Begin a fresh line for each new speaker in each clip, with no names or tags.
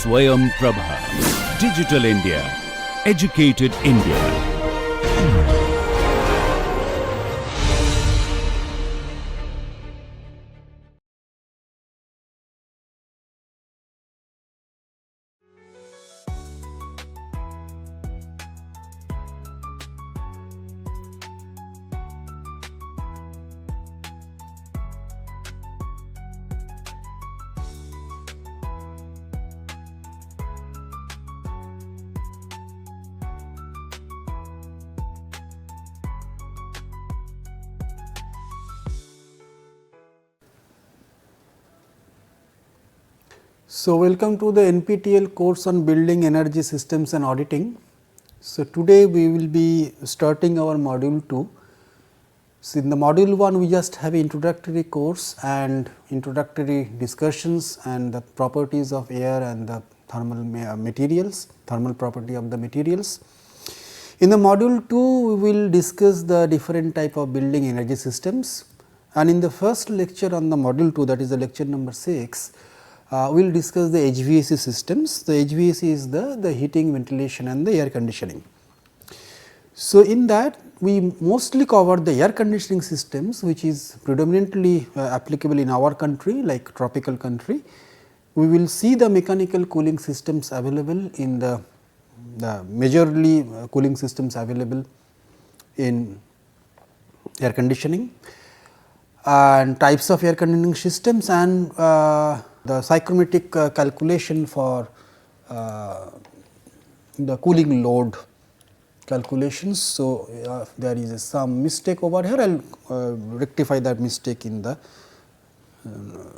Swayam Prabha. Digital India. Educated India.
So, welcome to the NPTEL course on building energy systems and auditing. So, today we will be starting our module 2. So, in the module 1 we just have introductory course and introductory discussions and the properties of air and the thermal materials, thermal property of the materials. In the module 2 we will discuss the different type of building energy systems, and in the first lecture on the module 2, that is the lecture number 6, we will discuss the HVAC systems. The HVAC is the heating, ventilation and the air conditioning. So, in that we mostly cover the air conditioning systems, which is predominantly applicable in our country like tropical country. We will see the mechanical cooling systems available in the majorly cooling systems available in air conditioning and types of air conditioning systems and the psychrometric calculation for the cooling load calculations. So, there is some mistake over here. I will rectify that mistake in the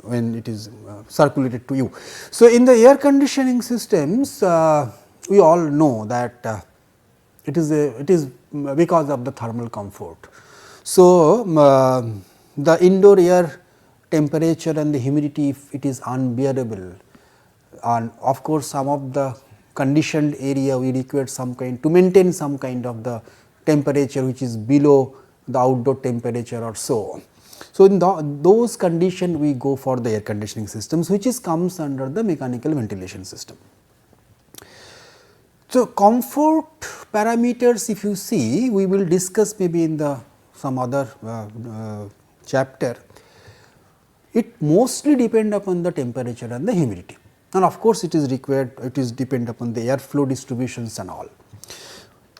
when it is circulated to you. So, in the air conditioning systems, we all know that it is because of the thermal comfort. So, the indoor air temperature and the humidity, if it is unbearable, and of course, some of the conditioned area we require some kind to maintain some kind of the temperature which is below the outdoor temperature or so. So, in those conditions we go for the air conditioning systems, which is comes under the mechanical ventilation system. So, comfort parameters, if you see, we will discuss maybe in the some other chapter. It mostly depend upon the temperature and the humidity, and of course, it is required, it is depend upon the airflow distributions and all.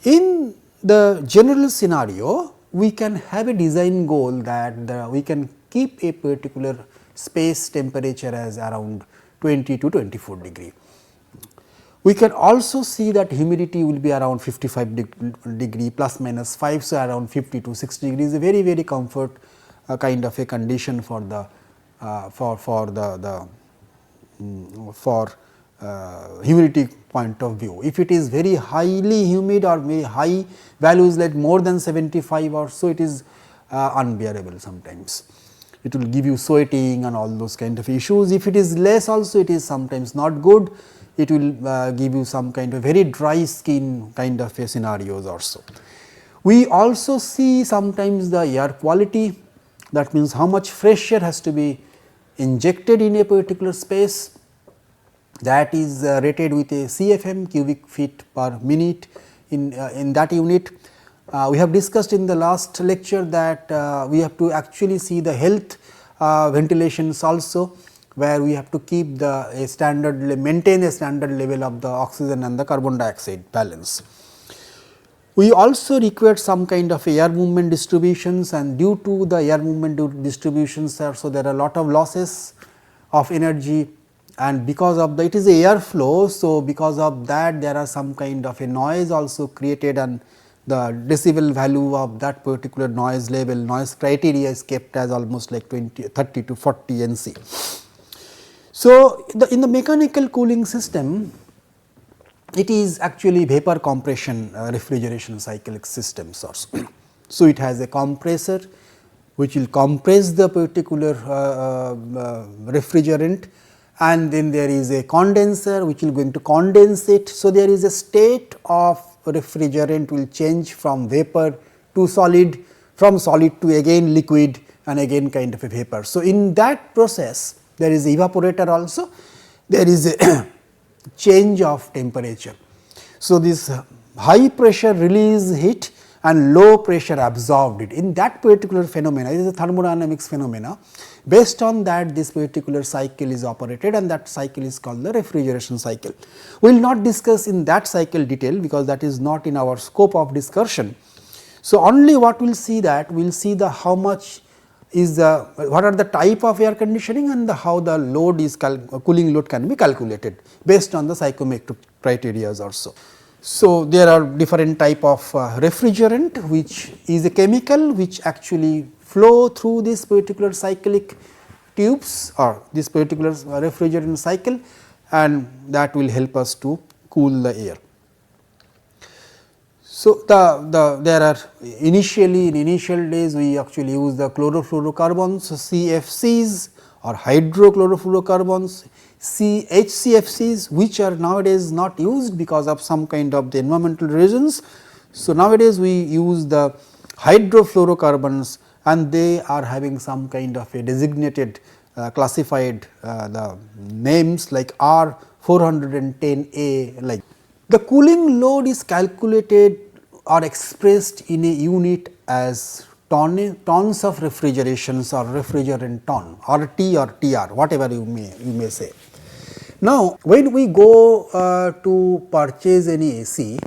In the general scenario, we can have a design goal that we can keep a particular space temperature as around 20 to 24 degree. We can also see that humidity will be around 55 degree plus minus 5, so around 50 to 60 degrees, a very comfort kind of a condition for the humidity point of view. If it is very highly humid or very high values like more than 75 or so, it is unbearable sometimes. It will give you sweating and all those kind of issues. If it is less also, it is sometimes not good. It will give you some kind of very dry skin kind of a scenarios also. We also see sometimes the air quality, that means how much fresh air has to be injected in a particular space, that is rated with a CFM, cubic feet per minute in that unit. We have discussed in the last lecture that we have to actually see the health ventilations also, where we have to keep a standard, maintain a standard level of the oxygen and the carbon dioxide balance. We also require some kind of air movement distributions, and due to the air movement distributions, so there are a lot of losses of energy, and because of it is a air flow. So, because of that there are some kind of a noise also created, and the decibel value of that particular noise level, noise criteria is kept as almost like 30 to 40 NC. So, in the mechanical cooling system, it is actually vapor compression refrigeration cyclic systems also. So, it has a compressor which will compress the particular refrigerant, and then there is a condenser which will going to condense it. So, there is a state of refrigerant will change from vapor to solid, from solid to again liquid and again kind of a vapor. So, in that process there is evaporator also, there is a change of temperature. So, this high pressure release heat and low pressure absorbed it. In that particular phenomena, it is a thermodynamics phenomena. Based on that, this particular cycle is operated, and that cycle is called the refrigeration cycle. We will not discuss in that cycle detail, because that is not in our scope of discussion. So, only what we will see, that we will see the how much is the, what are the type of air conditioning, and the how the load is cooling load can be calculated based on the psychometric criteria also. So, there are different type of refrigerant, which is a chemical which actually flow through this particular cyclic tubes or this particular refrigerant cycle, and that will help us to cool the air. So, there are initially, in initial days, we actually use the chlorofluorocarbons, CFCs or hydrochlorofluorocarbons, HCFCs, which are nowadays not used because of some kind of the environmental reasons. So, nowadays we use the hydrofluorocarbons, and they are having some kind of a designated classified the names like R410A, like. The cooling load is calculated or expressed in a unit as tons of refrigerations or refrigerant ton, or T or TR, whatever you may say. Now, when we go to purchase any AC,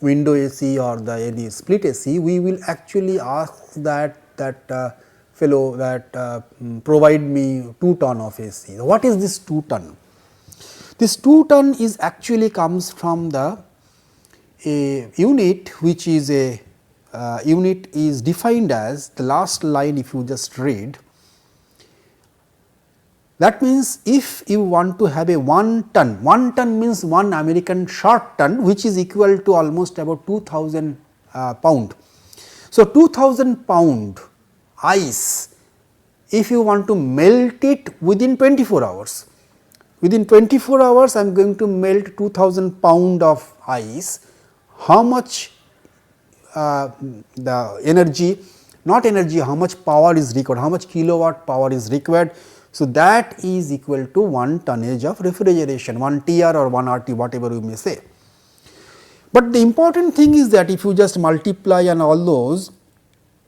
window AC or the any split AC, we will actually ask that fellow that provide me 2 ton of AC. What is this 2 ton? This 2 ton is actually comes from the unit, which is a unit is defined as the last line. If you just read, that means if you want to have a 1 ton, 1 ton means 1 American short ton, which is equal to almost about 2000 pound. So, 2000 pound ice, if you want to melt it within 24 hours, within 24 hours I am going to melt 2000 pound of ice, how much the energy, not energy, how much power is required, how much kilowatt power is required. So, that is equal to 1 tonnage of refrigeration, 1 TR or 1 RT, whatever you may say. But the important thing is that if you just multiply and all those,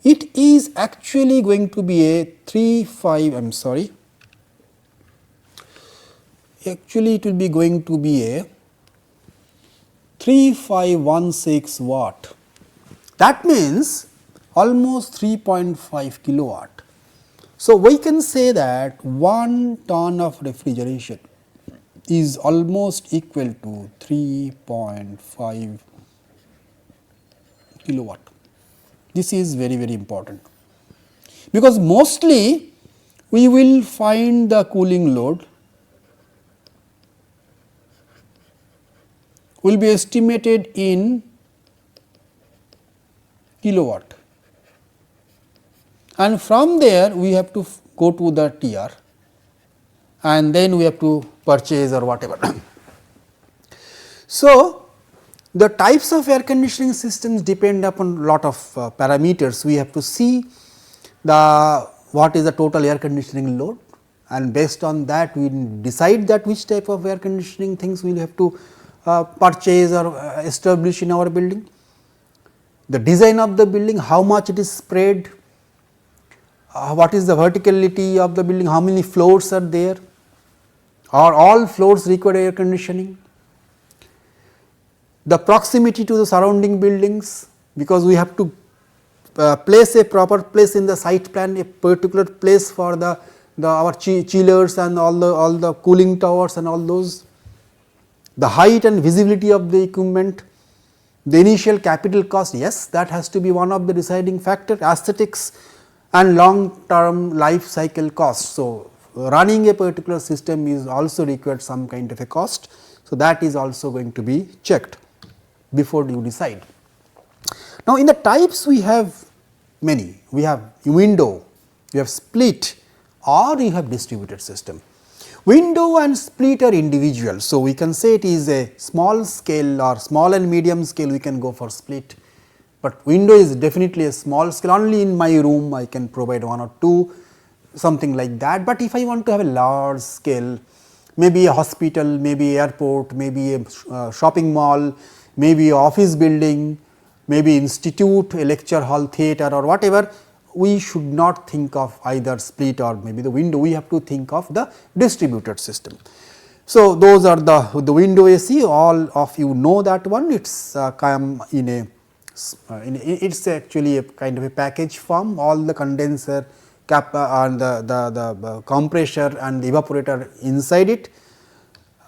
it is actually going to be a 3516 watt. That means almost 3.5 kilowatt. So, we can say that 1 ton of refrigeration is almost equal to 3.5 kilowatt. This is very, very important, because mostly we will find the cooling load will be estimated in kilowatt, and from there we have to go to the TR, and then we have to purchase or whatever. So, the types of air conditioning systems depend upon lot of parameters. We have to see what is the total air conditioning load, and based on that we decide that which type of air conditioning things we will have to purchase or establish in our building. The design of the building, how much it is spread, what is the verticality of the building, how many floors are there, or all floors require air conditioning, the proximity to the surrounding buildings, because we have to place a proper place in the site plan, a particular place for our chillers and all the cooling towers and all those, the height and visibility of the equipment, the initial capital cost, yes, that has to be one of the deciding factor, aesthetics and long term life cycle cost. So, running a particular system is also required some kind of a cost. So, that is also going to be checked before you decide. Now, in the types we have many, we have window, we have split, or you have distributed system. Window and split are individual. So, we can say it is a small scale or small and medium scale, we can go for split, but window is definitely a small scale. Only in my room I can provide 1 or 2, something like that. But if I want to have a large scale, maybe a hospital, maybe airport, maybe a shopping mall, maybe a office building, maybe institute, a lecture hall, theatre or whatever, we should not think of either split or maybe the window, we have to think of the distributed system. So, those are the window AC, all of you know that one, it is come in a it is actually a kind of a package form, all the condenser cap and the compressor and the evaporator inside it,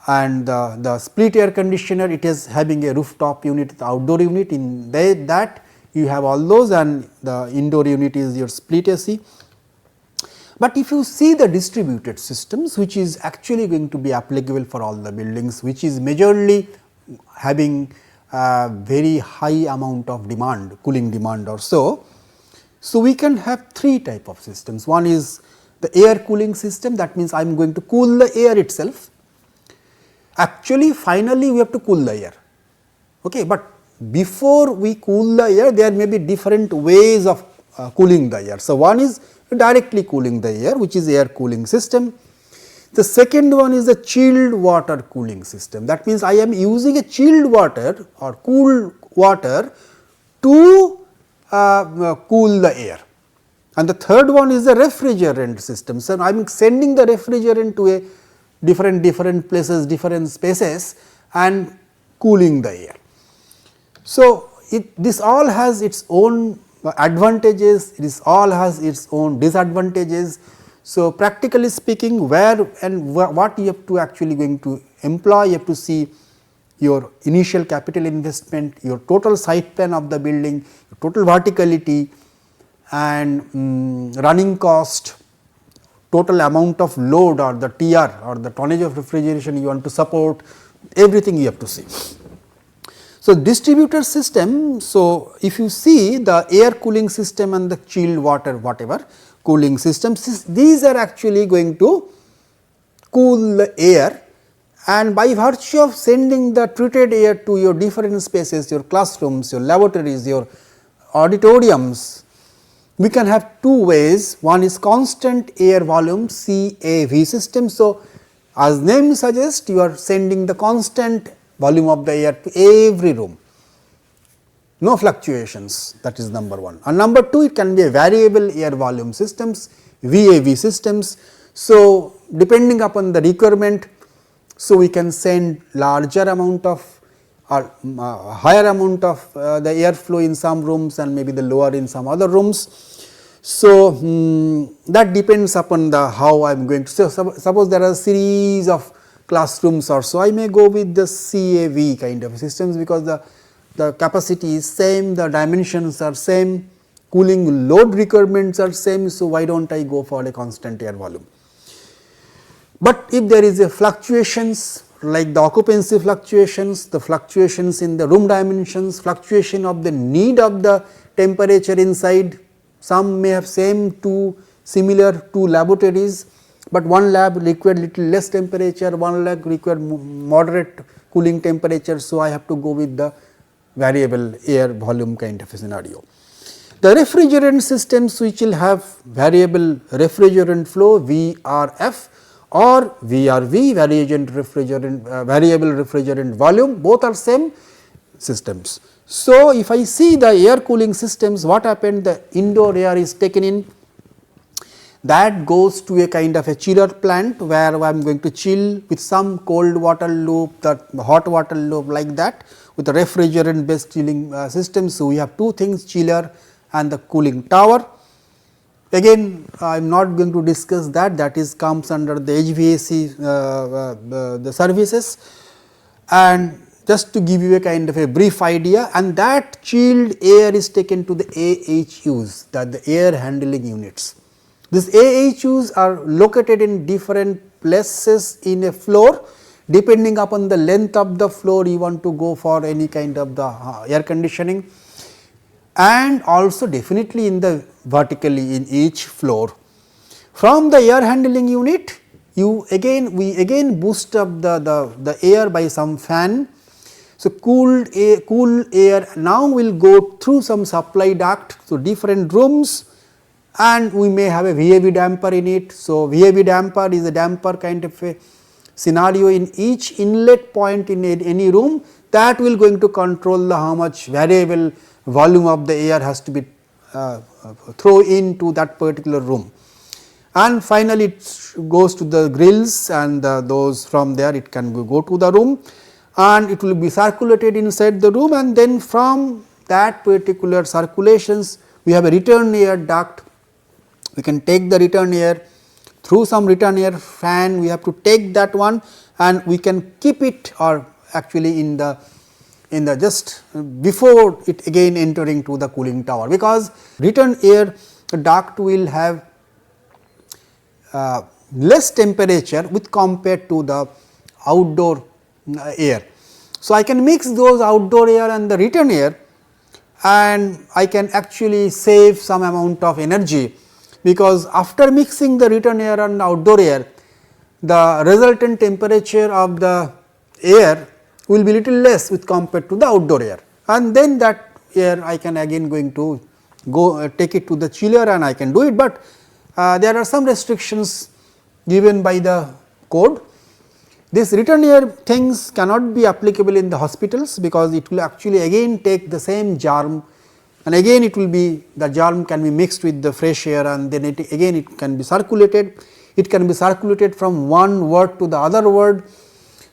and the split air conditioner, it is having a rooftop unit, the outdoor unit, in that you have all those, and the indoor unit is your split AC. But if you see the distributed systems, which is actually going to be applicable for all the buildings, which is majorly having a very high amount of demand, cooling demand or so. So, we can have three type of systems. One is the air cooling system, that means I am going to cool the air itself. Actually, finally, we have to cool the air, okay. But before we cool the air, there may be different ways of cooling the air. So, one is directly cooling the air, which is air cooling system. The second one is the chilled water cooling system, that means I am using a chilled water or cool water to cool the air. And the third one is the refrigerant system. So, I am sending the refrigerant to a different places, different spaces and cooling the air. So, this all has its own advantages, this all has its own disadvantages. So, practically speaking, where and what you have to actually going to employ, you have to see your initial capital investment, your total site plan of the building, your total verticality and running cost, total amount of load or the TR or the tonnage of refrigeration you want to support, everything you have to see. So, distributed system, so if you see the air cooling system and the chilled water whatever cooling systems, these are actually going to cool the air, and by virtue of sending the treated air to your different spaces, your classrooms, your laboratories, your auditoriums, we can have two ways. One is constant air volume CAV system. So, as name suggests, you are sending the constant volume of the air to every room, no fluctuations, that is number one. And number two, it can be a variable air volume systems, VAV systems. So, depending upon the requirement, so we can send larger amount of or higher amount of the airflow in some rooms and maybe the lower in some other rooms. So, that depends upon the how I am going to say. Suppose there are a series of classrooms or so, I may go with the CAV kind of systems, because the capacity is same, the dimensions are same, cooling load requirements are same. So, why do not I go for a constant air volume? But if there is a fluctuations like the occupancy fluctuations, the fluctuations in the room dimensions, fluctuation of the need of the temperature inside, some may have same two similar two laboratories, but one lab required little less temperature, one lab required moderate cooling temperature. So, I have to go with the variable air volume kind of a scenario. The refrigerant systems, which will have variable refrigerant flow VRF or VRV, variable refrigerant volume, both are same systems. So, if I see the air cooling systems, what happened, the indoor air is taken in, that goes to a kind of a chiller plant, where I am going to chill with some cold water loop, that hot water loop, like that with a refrigerant based chilling system. So, we have two things, chiller and the cooling tower. Again, I am not going to discuss that, that is comes under the HVAC the services, and just to give you a kind of a brief idea, and that chilled air is taken to the AHUs, that the air handling units. These AHUs are located in different places in a floor, depending upon the length of the floor you want to go for any kind of the air conditioning, and also definitely in the vertically in each floor. From the air handling unit, we again boost up the air by some fan. So, cool air now will go through some supply duct to different rooms, and we may have a VAV damper in it. So, VAV damper is a damper kind of a scenario in each inlet point in any room, that will going to control the how much variable volume of the air has to be thrown into that particular room. And finally, it goes to the grills, and those from there it can go to the room, and it will be circulated inside the room, and then from that particular circulations we have a return air duct. We can take the return air through some return air fan, we have to take that one, and we can keep it or actually in the just before it again entering to the cooling tower, because return air duct will have less temperature with compared to the outdoor air. So, I can mix those outdoor air and the return air, and I can actually save some amount of energy, because after mixing the return air and outdoor air, the resultant temperature of the air will be little less with compared to the outdoor air, and then that air I can again going to go take it to the chiller and I can do it, but there are some restrictions given by the code. This return air things cannot be applicable in the hospitals, because it will actually again take the same germ, and again it will be the germ can be mixed with the fresh air, and then it again it can be circulated. It can be circulated from one ward to the other ward.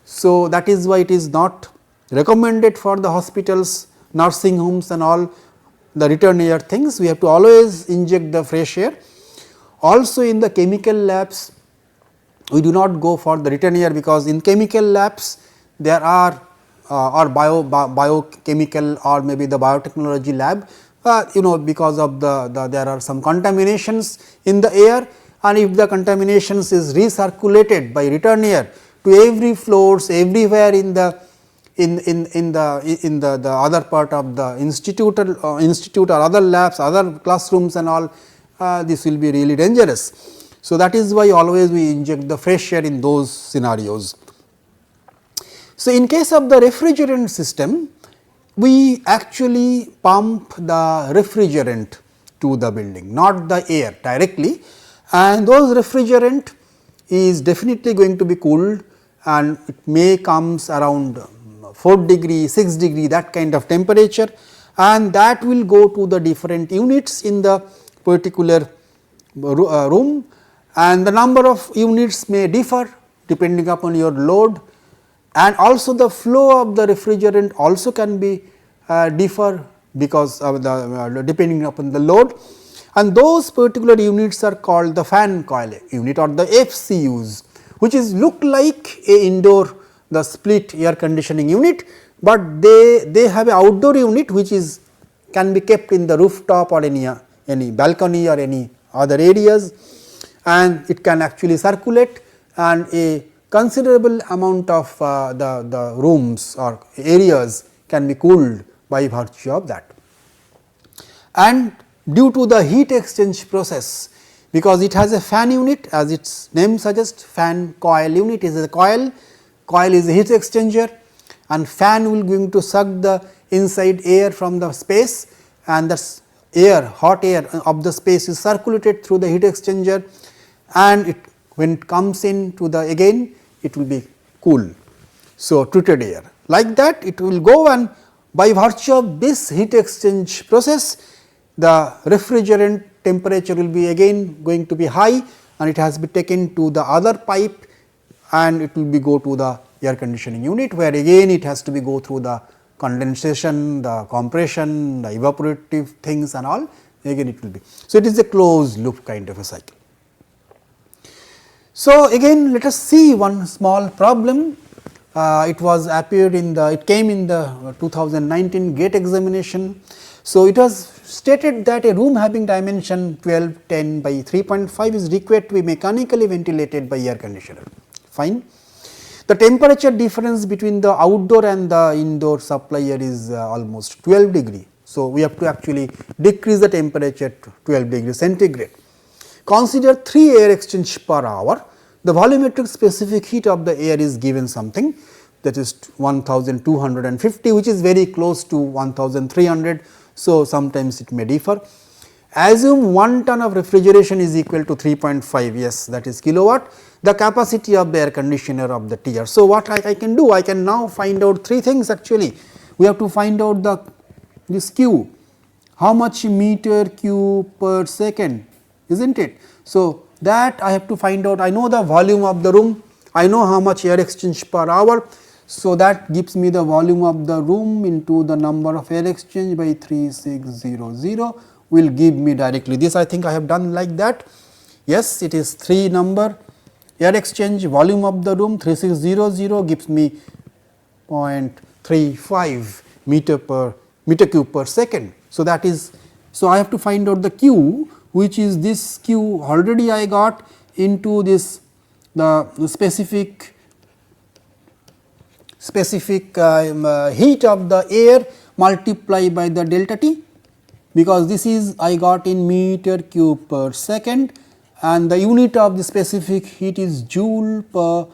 So, that is why it is not recommended for the hospitals, nursing homes and all the return air things. We have to always inject the fresh air. Also in the chemical labs, we do not go for the return air, because in chemical labs there are or biochemical or maybe the biotechnology lab, because of the there are some contaminations in the air, and if the contaminations is recirculated by return air to every floors everywhere in the other part of the institute or other labs, other classrooms and all, this will be really dangerous. So, that is why always we inject the fresh air in those scenarios. So, in case of the refrigerant system, we actually pump the refrigerant to the building, not the air directly, and those refrigerant is definitely going to be cooled, and it may comes around 4 degree, 6 degree, that kind of temperature, and that will go to the different units in the particular room, and the number of units may differ depending upon your load, and also the flow of the refrigerant also can be differ because of the depending upon the load, and those particular units are called the fan coil unit or the FCUs, which is look like a indoor the split air conditioning unit, but they have a outdoor unit which is can be kept in the rooftop or any balcony or any other areas, and it can actually circulate, and a considerable amount of the rooms or areas can be cooled by virtue of that. And due to the heat exchange process, because it has a fan unit, as its name suggests, fan coil unit is a coil is a heat exchanger, and fan will going to suck the inside air from the space, and the air, hot air of the space is circulated through the heat exchanger, and it when it comes into the again it will be cool. So, treated air like that it will go, and by virtue of this heat exchange process, the refrigerant temperature will be again going to be high, and it has been taken to the other pipe, and it will be go to the air conditioning unit, where again it has to be go through the condensation, the compression, the evaporative things and all, again it will be. So, it is a closed loop kind of a cycle. So, again let us see one small problem. It was appeared in the, it came in the 2019 GATE examination. So, it was stated that a room having dimension 1210 by 3.5 is required to be mechanically ventilated by air conditioner. Fine. The temperature difference between the outdoor and the indoor supply air is almost 12 degree. So, we have to actually decrease the temperature to 12 degree centigrade. Consider 3 air exchange per hour. The volumetric specific heat of the air is given something, that is 1250, which is very close to 1300. So, sometimes it may differ. Assume 1 ton of refrigeration is equal to 3.5, yes, that is kilowatt. the capacity of the air conditioner of the tier. So, what I can do? I can now find out three things actually. We have to find out this Q, how much meter cube per second, is not it? So, that I have to find out. I know the volume of the room, I know how much air exchange per hour. So, that gives me the volume of the room into the number of air exchange by 3600 will give me directly this. I think I have done like that. Yes, it is 3 number air exchange, volume of the room 3600 gives me 0.35 meter cube per second. So, that is, so I have to find out the Q, which is this Q already I got into this the specific heat of the air multiplied by the delta T, because this is I got in meter cube per second and the unit of the specific heat is joule per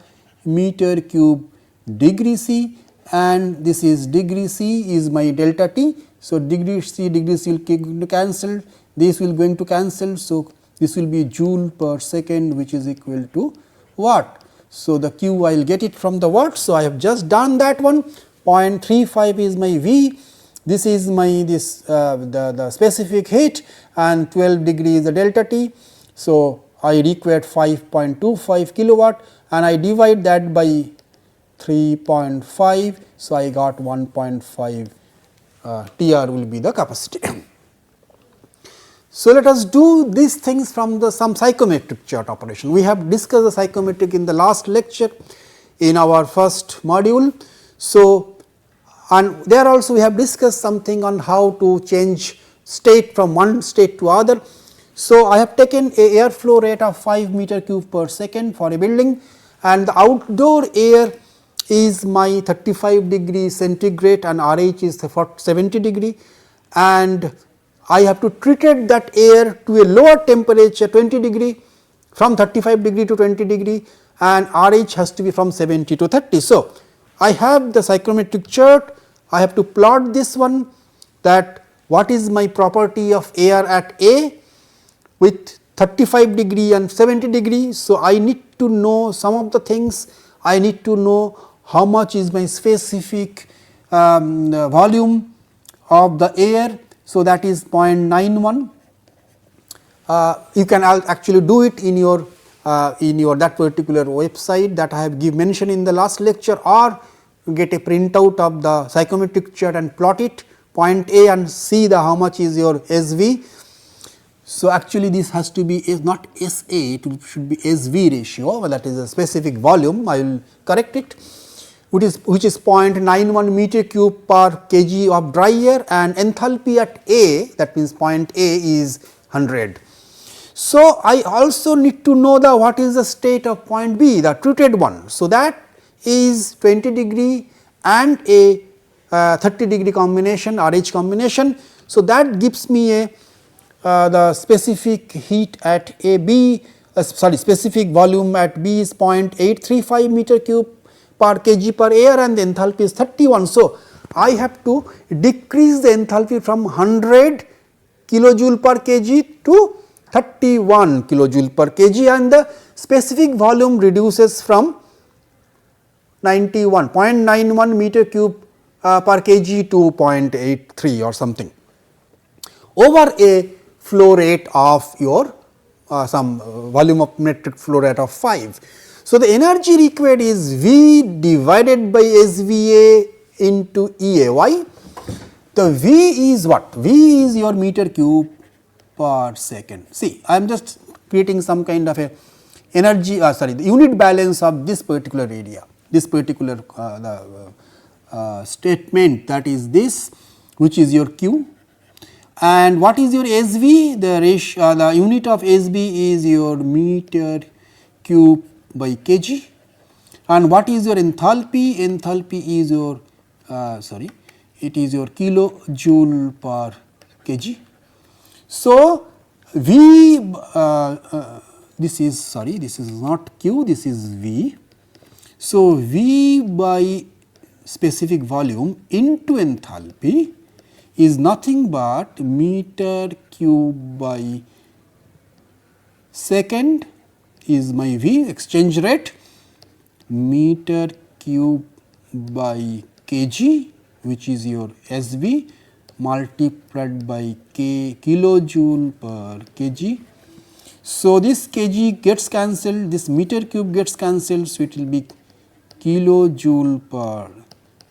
meter cube degree C, and this is degree C is my delta T. So, degree C will cancel, this will going to cancel. So, this will be joule per second, which is equal to watt. So, the Q I will get it from the watt. So, I have just done that one. 0.35 is my V, this is my the specific heat, and 12 degree is the delta T. So, I required 5.25 kilowatt and I divide that by 3.5. So, I got 1.5 TR will be the capacity. So, let us do these things from the some psychometric chart operation. We have discussed the psychometric in the last lecture in our first module. So, and there also we have discussed something on how to change state from one state to other. So, I have taken a airflow rate of 5 meter cube per second for a building, and the outdoor air is my 35 degree centigrade and RH is 70 degree, and I have to treated that air to a lower temperature 20 degree from 35 degree to 20 degree, and RH has to be from 70 to 30. So, I have the psychrometric chart, I have to plot this one, that what is my property of air at A with 35 degree and 70 degree. So, I need to know some of the things, I need to know how much is my specific volume of the air. So, that is 0.91. You can actually do it in your that particular website that I have mentioned in the last lecture, or get a printout of the psychometric chart and plot it point A and see the how much is your SV. So, actually this has to be not SA, it should be SV ratio, that is a specific volume, I will correct it, which is 0.91 meter cube per kg of dry air, and enthalpy at A, that means point A is 100. So, I also need to know the what is the state of point B, the treated one. So, that is 20 degree and a 30 degree combination RH combination. So, that gives me a the specific heat at a B, specific volume at B is 0.835 meter cube per kg per air, and the enthalpy is 31. So, I have to decrease the enthalpy from 100 kilojoule per kg to 31 kilojoule per kg, and the specific volume reduces from 0.91 meter cube per kg to 0.83 or something over a flow rate of your some volumetric flow rate of 5. So, the energy required is V divided by SVA into EAY. The V is what? V is your meter cube per second. See, I am just creating some kind of a energy the unit balance of this particular area, this particular statement, that is this, which is your Q. And what is your SV? The ratio, the unit of SB is your meter cube by kg. And what is your enthalpy? Enthalpy is your it is your kilojoule per kg. So, V this is not Q, this is V. So, V by specific volume into enthalpy is nothing but meter cube by second is my V exchange rate, meter cube by kg, which is your SV, multiplied by kilojoule per kg. So, this kg gets cancelled, this meter cube gets cancelled, so it will be kilojoule per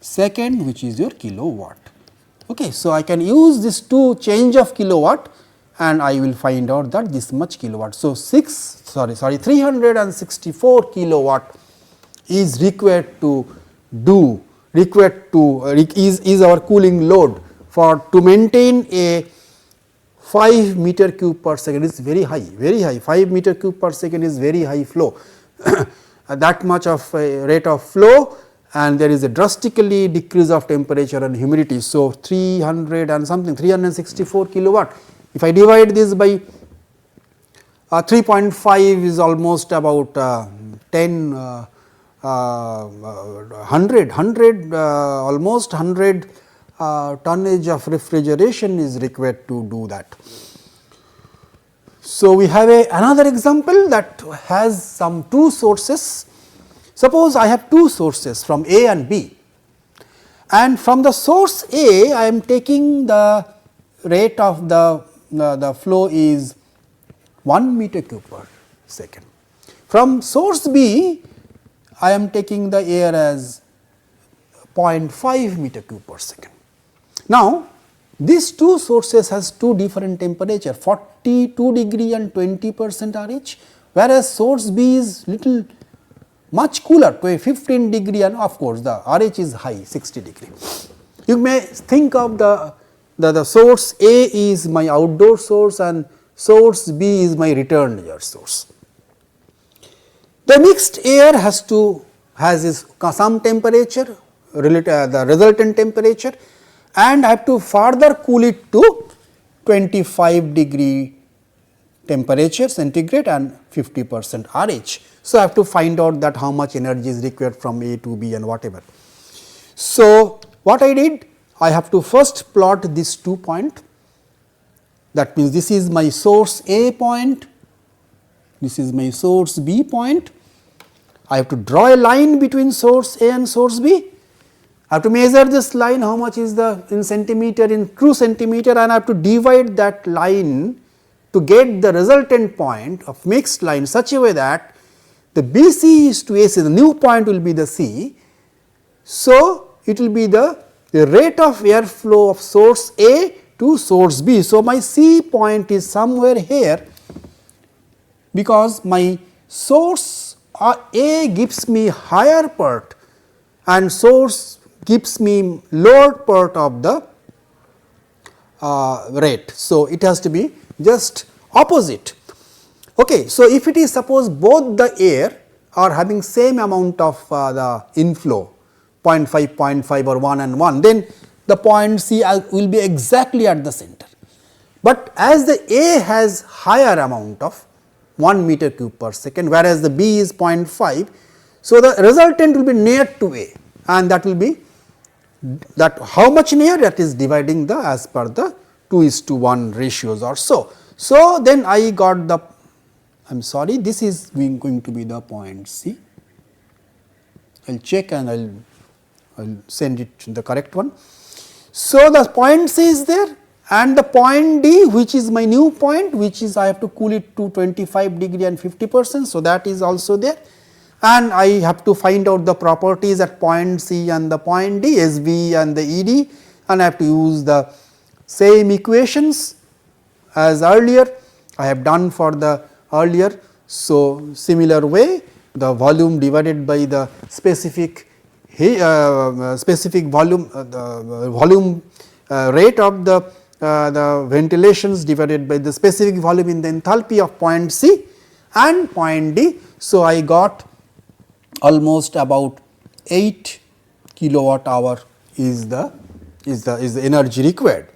second, which is your kilowatt. Okay. So, I can use this to change of kilowatt and I will find out that this much kilowatt. So, 364 kilowatt is required to do, is our cooling load for to maintain a 5 meter cube per second. Is very high, 5 meter cube per second is very high flow. That much of a rate of flow, and there is a drastically decrease of temperature and humidity. So, 300 and something 364 kilowatt. If I divide this by 3.5 is almost about 10 100 almost 100 tonnage of refrigeration is required to do that. So, we have another example that has some two sources. Suppose I have two sources from A and B, and from the source A I am taking the rate of the flow is 1 meter cube per second. From source B I am taking the air as 0.5 meter cube per second. Now, these two sources has two different temperature, 42 degree and 20% RH, whereas source B is little much cooler to a 15 degree, and of course, the RH is high 60 degree. You may think of the source A is my outdoor source and source B is my returned air source. The mixed air has some temperature, the resultant temperature, and I have to further cool it to 25 degree temperature centigrade and 50% RH. So, I have to find out that how much energy is required from A to B and whatever. So, what I did, I have to first plot these 2 points. That means, this is my source A point, this is my source B point. I have to draw a line between source A and source B. I have to measure this line, how much is the in centimeter, in true centimeter, and I have to divide that line to get the resultant point of mixed line such a way that the BC is to AC, the new point will be the C. So, it will be the rate of air flow of source A to source B. So, my C point is somewhere here, because my source A gives me higher part and source gives me lower part of the rate. So, it has to be just opposite. Okay. So, if it is suppose both the air are having same amount of the inflow 0.5, 0.5 or 1 and 1, then the point C will be exactly at the center. But as the A has higher amount of 1 meter cube per second, whereas the B is 0.5. So, the resultant will be near to A, and that will be that how much near, that is dividing the as per the 2:1 ratios or so. So, then I got the, I am sorry, this is going to be the point C. I will check and I will send it to the correct one. So, the point C is there, and the point D, which is my new point, which is I have to cool it to 25 degree and 50%. So, that is also there, and I have to find out the properties at point C and the point D, SV and the ED, and I have to use the same equations as earlier I have done for the earlier. So, similar way, the volume divided by the specific volume, rate of the ventilations divided by the specific volume in the enthalpy of point C and point D. So, I got almost about 8 kilowatt hour is the energy required.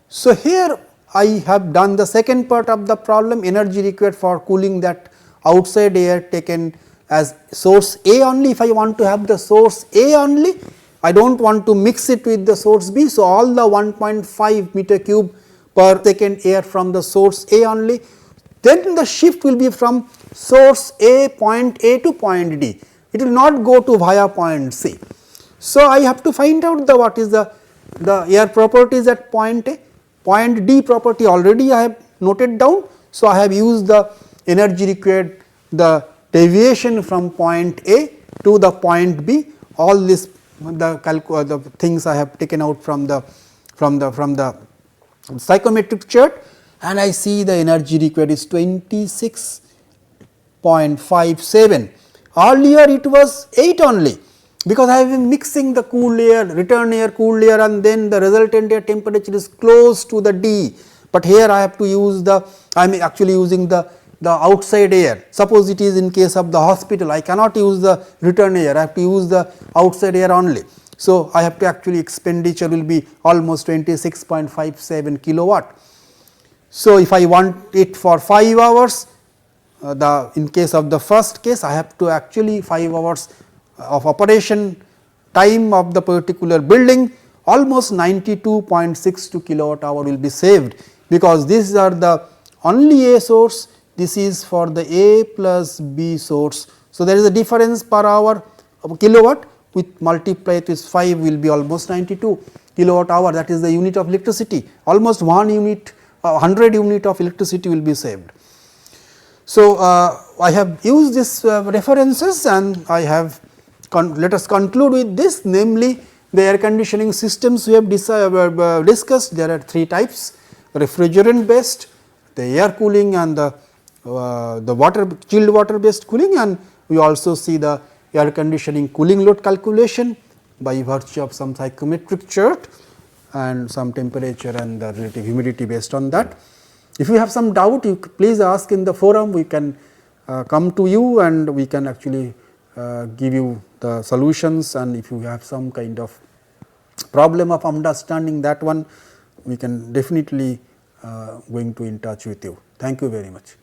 So, here I have done the second part of the problem, energy required for cooling that outside air taken as source A only. If I want to have the source A only, I do not want to mix it with the source B. So, all the 1.5 meter cube per second air from the source A only, then the shift will be from source A, point A to point D, it will not go to via point C. So, I have to find out the what is the air properties at point A, point D property already I have noted down. So, I have used the energy required, the deviation from point A to the point B, all this the things I have taken out from the psychometric chart, and I see the energy required is 26.57. Earlier it was 8 only, because I have been mixing the cool air, return air, cool air, and then the resultant air temperature is close to the D. But here I have to use the, I am actually using the outside air. Suppose it is in case of the hospital, I cannot use the return air, I have to use the outside air only. So, I have to actually expenditure will be almost 26.57 kilowatt. So, if I want it for 5 hours, in case of the first case, I have to actually 5 hours of operation time of the particular building, almost 92.62 kilowatt hour will be saved, because these are the only A source, this is for the A plus B source. So, there is a difference per hour of kilowatt, with multiply it with 5 will be almost 92 kilowatt hour, that is the unit of electricity, almost 1 unit 100 unit of electricity will be saved. So, I have used this references, and I have let us conclude with this, namely the air conditioning systems we have discussed. There are 3 types: refrigerant based, the air cooling, and the chilled water based cooling, and we also see the air conditioning cooling load calculation by virtue of some psychometric chart and some temperature and the relative humidity based on that. If you have some doubt, you please ask in the forum, we can come to you and we can actually give you the solutions, and if you have some kind of problem of understanding that one, we can definitely going to in touch with you. Thank you very much.